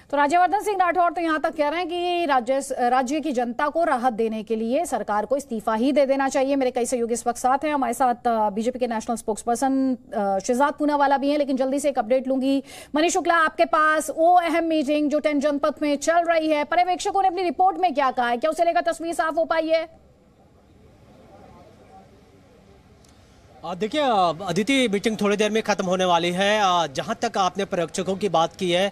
तो राज्यवर्धन सिंह राठौर तो यहाँ तक कह रहे हैं कि राज्य की जनता को राहत देने के लिए सरकार को इस्तीफा ही दे देना चाहिए। मेरे कई सहयोगी इस वक्त साथ हैं, हमारे साथ बीजेपी के national spokesperson Shehzad Poonawalla भी हैं, लेकिन जल्दी से एक अपडेट लूंगी। मनीष शुक्ला, आपके पास वो अहम मीटिंग जो 10 जनपद में चल रही है, पर्यवेक्षकों ने अपनी रिपोर्ट में क्या कहा है, क्या उसे लेकर तस्वीर साफ हो पाई है? देखिए अदिति, मीटिंग थोड़ी देर में ख़त्म होने वाली है। जहां तक आपने पर्यवेक्षकों की बात की है,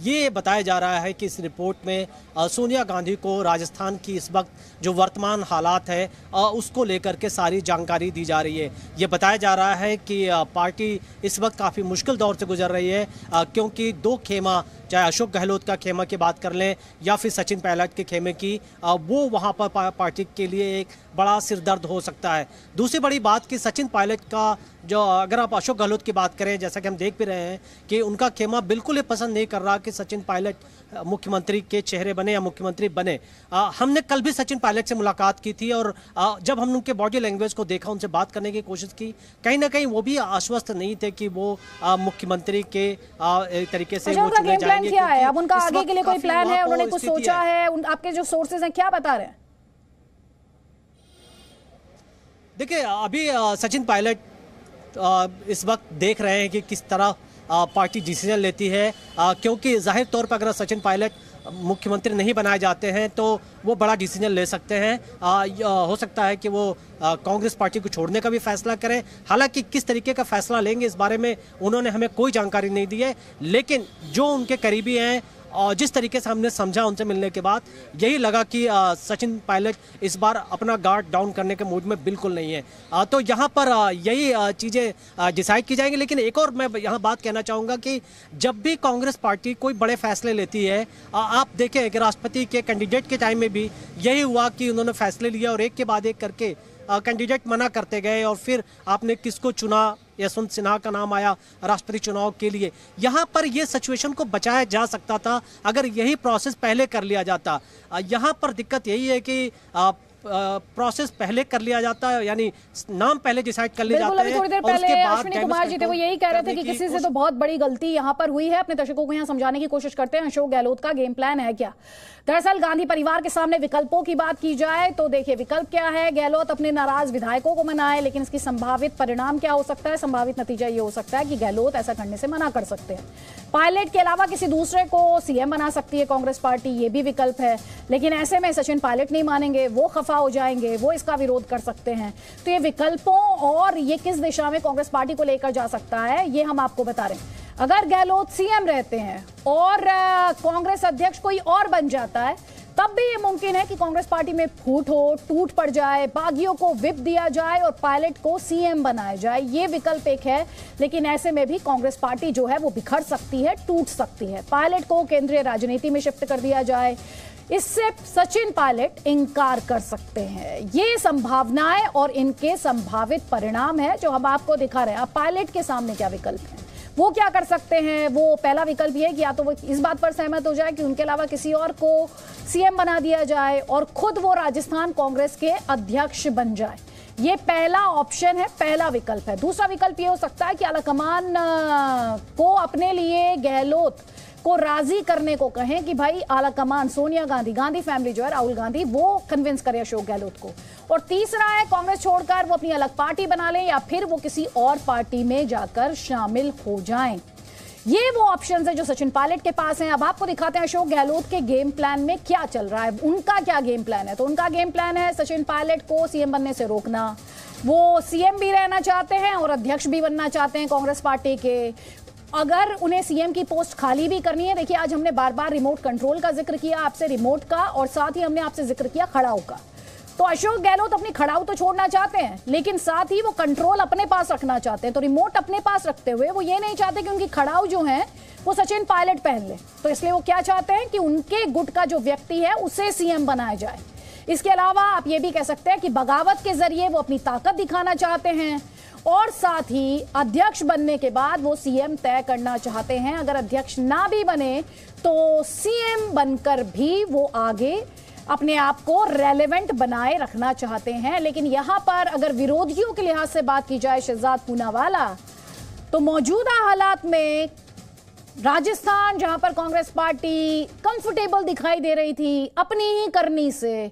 ये बताया जा रहा है कि इस रिपोर्ट में सोनिया गांधी को राजस्थान की इस वक्त जो वर्तमान हालात है उसको लेकर के सारी जानकारी दी जा रही है। ये बताया जा रहा है कि पार्टी इस वक्त काफ़ी मुश्किल दौर से गुजर रही है, क्योंकि दो खेमा, चाहे अशोक गहलोत का खेमा की बात कर लें या फिर सचिन पायलट के खेमे की, वो वहाँ पर पार्टी के लिए एक बड़ा सिरदर्द हो सकता है। दूसरी बड़ी बात कि सचिन पायलट का जो, अगर आप अशोक गहलोत की बात करें, जैसा कि हम देख भी रहे हैं कि उनका खेमा बिल्कुल ही पसंद नहीं कर रहा कि सचिन पायलट मुख्यमंत्री के चेहरे बने या मुख्यमंत्री बने। हमने कल भी सचिन पायलट से मुलाकात की थी और जब हमने उनके बॉडी लैंग्वेज को देखा, उनसे बात करने की कोशिश की, कहीं ना कहीं वो भी आश्वस्त नहीं थे कि वो मुख्यमंत्री के एक तरीके से वो चुने जाएंगे। क्या है अब उनका आगे के लिए कोई प्लान है? उन्होंने कुछ सोचा है? आपके जो सोर्सेज हैं क्या बता रहे हैं? देखिए अभी सचिन पायलट इस वक्त देख रहे हैं कि किस तरह पार्टी डिसीजन लेती है, क्योंकि जाहिर तौर पर अगर सचिन पायलट मुख्यमंत्री नहीं बनाए जाते हैं तो वो बड़ा डिसीजन ले सकते हैं। हो सकता है कि वो कांग्रेस पार्टी को छोड़ने का भी फैसला करें। हालांकि किस तरीके का फैसला लेंगे इस बारे में उन्होंने हमें कोई जानकारी नहीं दी है, लेकिन जो उनके करीबी हैं और जिस तरीके से हमने समझा उनसे मिलने के बाद, यही लगा कि सचिन पायलट इस बार अपना गार्ड डाउन करने के मूड में बिल्कुल नहीं है। तो यहाँ पर यही चीज़ें डिसाइड की जाएंगी। लेकिन एक और मैं यहाँ बात कहना चाहूँगा कि जब भी कांग्रेस पार्टी कोई बड़े फैसले लेती है, आप देखें कि राष्ट्रपति के कैंडिडेट के टाइम में भी यही हुआ कि उन्होंने फैसले लिए और एक के बाद एक करके कैंडिडेट मना करते गए और फिर आपने किसको चुना, यशवंत सिन्हा का नाम आया राष्ट्रपति चुनाव के लिए। यहाँ पर ये सिचुएशन को बचाया जा सकता था अगर यही प्रोसेस पहले कर लिया जाता। यहाँ पर दिक्कत यही है कि प्रोसेस पहले कर लिया जाता है, यानी नाम पहले डिसाइड कर लिए जाते हैं। थोड़ी देर पहले अश्विनी कुमार जी थे, वो यही कह रहे थे कि किसी से तो बहुत बड़ी गलती यहाँ पर हुई है। अपने दर्शकों को यहाँ समझाने की कोशिश करते हैं, अशोक गहलोत का गेम प्लान है क्या। दरअसल गांधी परिवार के सामने विकल्पों की बात की जाए तो देखिए विकल्प क्या है, गहलोत अपने नाराज विधायकों को मनाए, लेकिन इसकी संभावित परिणाम क्या हो सकता है? संभावित नतीजा ये हो सकता है कि गहलोत ऐसा करने से मना कर सकते हैं। पायलट के अलावा किसी दूसरे को सीएम बना सकती है कांग्रेस पार्टी, ये भी विकल्प है। लेकिन ऐसे में सचिन पायलट नहीं मानेंगे, वो खफा हो जाएंगे, वो इसका विरोध कर सकते हैं। तो ये विकल्पों और ये किस दिशा में कांग्रेस पार्टी को लेकर जा सकता है, ये हम आपको बता रहे हैं। अगर गहलोत सीएम रहते हैं और कांग्रेस अध्यक्ष कोई और बन जाता है, तब भी ये मुमकिन है कि कांग्रेस पार्टी में फूट हो, टूट पड़ जाए, बागियों को विप दिया जाए और पायलट को सीएम बनाया जाए। ये विकल्प एक है, लेकिन ऐसे में भी कांग्रेस पार्टी जो है वो बिखर सकती है, टूट सकती है। पायलट को केंद्रीय राजनीति में शिफ्ट कर दिया जाए, इससे सचिन पायलट इनकार कर सकते हैं। ये संभावनाएं और इनके संभावित परिणाम है जो हम आपको दिखा रहे हैं। अब पायलट के सामने क्या विकल्प है, वो क्या कर सकते हैं? वो पहला विकल्प ये है कि या तो वो इस बात पर सहमत हो जाए कि उनके अलावा किसी और को सीएम बना दिया जाए और खुद वो राजस्थान कांग्रेस के अध्यक्ष बन जाए। ये पहला ऑप्शन है, पहला विकल्प है। दूसरा विकल्प ये हो सकता है कि आलाकमान को अपने लिए गहलोत को राजी करने को कहें कि भाई आलाकमान, सोनिया गांधी, गांधी फैमिली जो है, राहुल गांधी, वो कन्विंस करे अशोक गहलोत को। और तीसरा है कांग्रेस छोड़कर वो अपनी अलग पार्टी बना लें या फिर वो किसी और पार्टी में जाकर शामिल हो जाएं। ये वो ऑप्शंस है जो सचिन पायलट के पास हैं। अब आपको दिखाते हैं अशोक गहलोत के गेम प्लान में क्या चल रहा है, उनका क्या गेम प्लान है। तो उनका गेम प्लान है सचिन पायलट को सीएम बनने से रोकना। वो सीएम भी रहना चाहते हैं और अध्यक्ष भी बनना चाहते हैं कांग्रेस पार्टी के। अगर उन्हें सीएम की पोस्ट खाली भी करनी है, देखिए आज हमने बार बार रिमोट कंट्रोल का जिक्र किया आपसे, रिमोट का, और साथ ही हमने आपसे जिक्र किया खड़ाऊ का। तो अशोक गहलोत अपनी खड़ाऊ तो छोड़ना चाहते हैं, लेकिन साथ ही वो कंट्रोल अपने पास रखना चाहते हैं। तो रिमोट अपने पास रखते हुए वो ये नहीं चाहते कि उनकी खड़ाऊ जो है वो सचिन पायलट पहन ले। तो इसलिए वो क्या चाहते हैं कि उनके गुट का जो व्यक्ति है उसे सीएम बनाया जाए। इसके अलावा आप ये भी कह सकते हैं कि बगावत के जरिए वो अपनी ताकत दिखाना चाहते हैं और साथ ही अध्यक्ष बनने के बाद वो सीएम तय करना चाहते हैं। अगर अध्यक्ष ना भी बने तो सीएम बनकर भी वो आगे अपने आप को रेलेवेंट बनाए रखना चाहते हैं। लेकिन यहां पर अगर विरोधियों के लिहाज से बात की जाए शहजाद पूनावाला, तो मौजूदा हालात में राजस्थान जहां पर कांग्रेस पार्टी कंफर्टेबल दिखाई दे रही थी, अपनी ही करनी से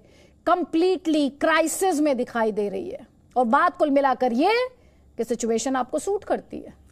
कंप्लीटली क्राइसिस में दिखाई दे रही है। और बात कुल मिलाकर ये कि सिचुएशन आपको सूट करती है।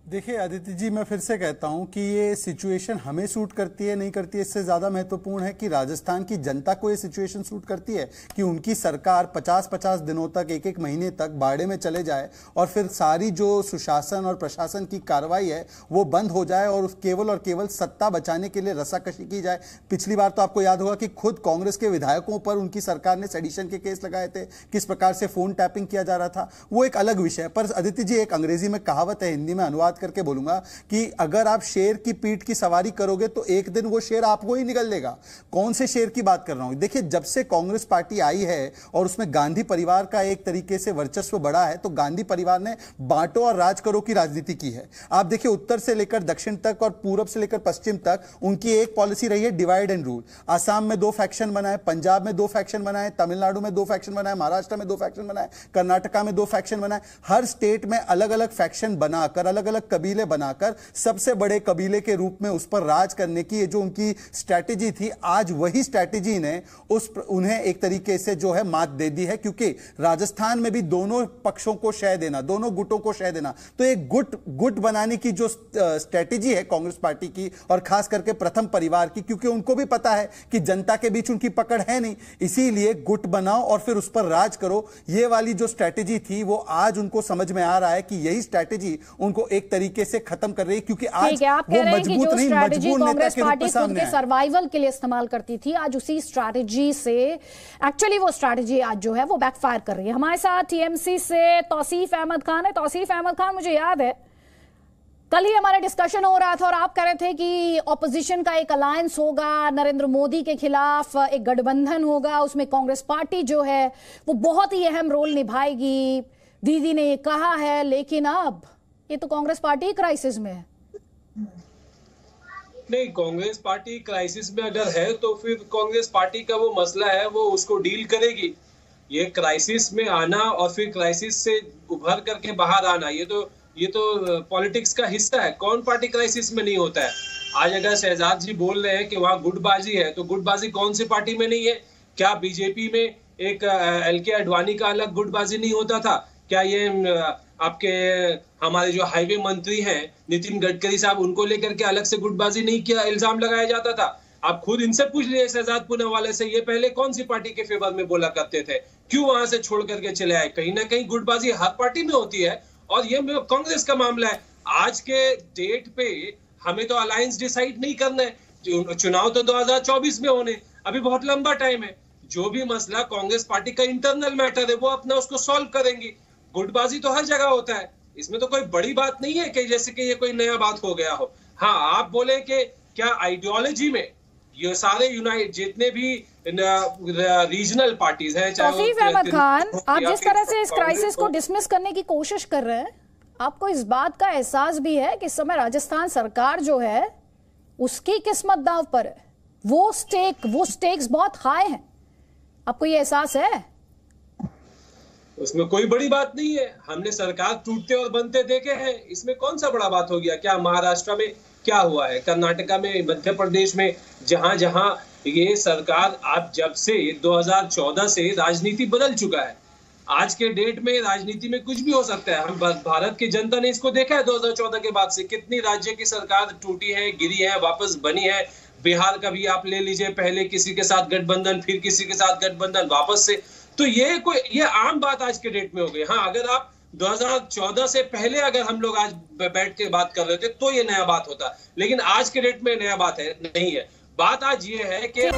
देखिए आदित्य जी, मैं फिर से कहता हूं कि ये सिचुएशन हमें सूट करती है नहीं करती है, इससे ज्यादा महत्वपूर्ण है कि राजस्थान की जनता को ये सिचुएशन सूट करती है कि उनकी सरकार 50-50 दिनों तक, एक एक महीने तक बाड़े में चले जाए और फिर सारी जो सुशासन और प्रशासन की कार्रवाई है वो बंद हो जाए और केवल और केवल सत्ता बचाने के लिए रस्साकशी की जाए। पिछली बार तो आपको याद होगा कि खुद कांग्रेस के विधायकों पर उनकी सरकार ने सेडिशन के केस लगाए थे, किस प्रकार से फोन टैपिंग किया जा रहा था, वो एक अलग विषय है। पर आदित्य जी, एक अंग्रेजी में कहावत है, हिंदी में अनुवाद करके बोलूंगा कि अगर आप शेर की पीठ की सवारी करोगे तो एक दिन वो शेर आपको ही निगल लेगा। कौन से शेर की बात कर रहा हूं? देखिए, जब से कांग्रेस पार्टी आई है और उसमें गांधी परिवार का एक तरीके से वर्चस्व बढ़ा है, तो गांधी परिवार ने बांटो और राज करो की राजनीति की है। आप देखिए, उत्तर से लेकर दक्षिण तक और पूरब से लेकर पश्चिम तक उनकी एक पॉलिसी रही है, डिवाइड एंड रूल। आसाम में 2 फैक्शन बनाए, पंजाब में 2 फैक्शन बनाए, तमिलनाडु में 2 फैक्शन बनाए, महाराष्ट्र में 2 फैक्शन बनाए, कर्नाटका में 2 फैक्शन बनाए। हर स्टेट में अलग अलग फैक्शन बनाकर, अलग अलग कबीले बनाकर सबसे बड़े कबीले के रूप में उस पर राज करने की ये जो उनकी स्ट्रैटेजी थी, आज वही स्ट्रैटेजी ने उन्हें एक तरीके से जो है मात दे दी है। क्योंकि राजस्थान में भी दोनों पक्षों को शय देना, दोनों गुटों को शय देना, तो एक गुट बनाने की जो स्ट्रैटेजी है कांग्रेस पार्टी की और खास करके प्रथम परिवार की, क्योंकि उनको भी पता है कि जनता के बीच उनकी पकड़ है नहीं, इसीलिए गुट बनाओ और फिर उस पर राज करो, ये वाली जो स्ट्रैटेजी थी वो आज उनको समझ में आ रहा है कि यही स्ट्रैटेजी उनको एक तरीके से खत्म कर रही है। क्योंकि आज आप कह रहे हैं कि जो स्ट्रैटेजी कांग्रेस पार्टी खुद के सर्वाइवल के लिए इस्तेमाल करती थी, आज उसी स्ट्रैटेजी से एक्चुअली वो स्ट्रैटेजी आज जो है वो बैकफायर कर रही है। हमारे साथ टीएमसी से तौसीफ अहमद खान है। तौसीफ अहमद खान, मुझे याद है कल ही हमारा डिस्कशन हो रहा था और आप कह रहे थे कि ऑपोजिशन का एक अलायंस होगा, नरेंद्र मोदी के खिलाफ एक गठबंधन होगा, उसमें कांग्रेस पार्टी जो है वो बहुत ही अहम रोल निभाएगी, दीदी ने ये कहा है। लेकिन अब ये तो कांग्रेस पार्टी क्राइसिस में है। नहीं, कांग्रेस पार्टी क्राइसिस में अगर है तो फिर कांग्रेस पार्टी का वो मसला है, वो उसको डील करेगी। ये क्राइसिस में आना और फिर क्राइसिस से उभर करके बाहर आना, ये तो पॉलिटिक्स का हिस्सा है। कौन पार्टी क्राइसिस में नहीं होता है? आज अगर शहजाद जी बोल रहे हैं कि वहां गुटबाजी है, तो गुटबाजी कौन सी पार्टी में नहीं है? क्या बीजेपी में एक एलके आडवाणी का अलग गुटबाजी नहीं होता था? क्या ये आपके हमारे जो हाईवे मंत्री हैं नितिन गडकरी साहब, उनको लेकर के अलग से गुटबाजी नहीं किया, इल्जाम लगाया जाता था? आप खुद इनसे पूछ लीजिए, शहजाद पूनावाला से, ये पहले कौन सी पार्टी के फेवर में बोला करते थे? क्यों वहां से छोड़ करके चले आए? कहीं ना कहीं गुटबाजी हर पार्टी में होती है और ये कांग्रेस का मामला है। आज के डेट पे हमें तो अलायंस डिसाइड नहीं करना है, चुनाव तो 2024 में होने, अभी बहुत लंबा टाइम है। जो भी मसला कांग्रेस पार्टी का इंटरनल मैटर है वो अपना उसको सॉल्व करेंगी। गुटबाजी तो हर जगह होता है, इसमें तो कोई बड़ी बात नहीं है कि जैसे कि ये कोई नया बात हो गया हो। हाँ, आप बोले कि क्या आइडियोलॉजी में ये सारे यूनाइट जितने भी रीजनल पार्टीज हैं, तौसीफ अहमद खान, आप जिस तरह से इस क्राइसिस को डिसमिस करने की कोशिश कर रहे हैं, आपको इस बात का एहसास भी है कि इस समय राजस्थान सरकार जो है उसकी किस्मत दांव पर है, वो स्टेक्स बहुत हाई हैं, आपको ये एहसास है? उसमें कोई बड़ी बात नहीं है, हमने सरकार टूटते और बनते देखे हैं, इसमें कौन सा बड़ा बात हो गया? क्या महाराष्ट्र में क्या हुआ है, कर्नाटका में, मध्य प्रदेश में, जहां जहां ये सरकार, आप जब से 2014 से राजनीति बदल चुका है। आज के डेट में राजनीति में कुछ भी हो सकता है। हम भारत की जनता ने इसको देखा है 2014 के बाद से, कितनी राज्य की सरकार टूटी है, गिरी है, वापस बनी है। बिहार का भी आप ले लीजिए, पहले किसी के साथ गठबंधन, फिर किसी के साथ गठबंधन, वापस से। तो ये आम बात आज के डेट में हो गई। हाँ, अगर आप 2014 से पहले अगर हम लोग आज बैठ के बात कर रहे थे तो ये नया बात होता, लेकिन आज के डेट में नया बात है नहीं है। बात आज ये है कि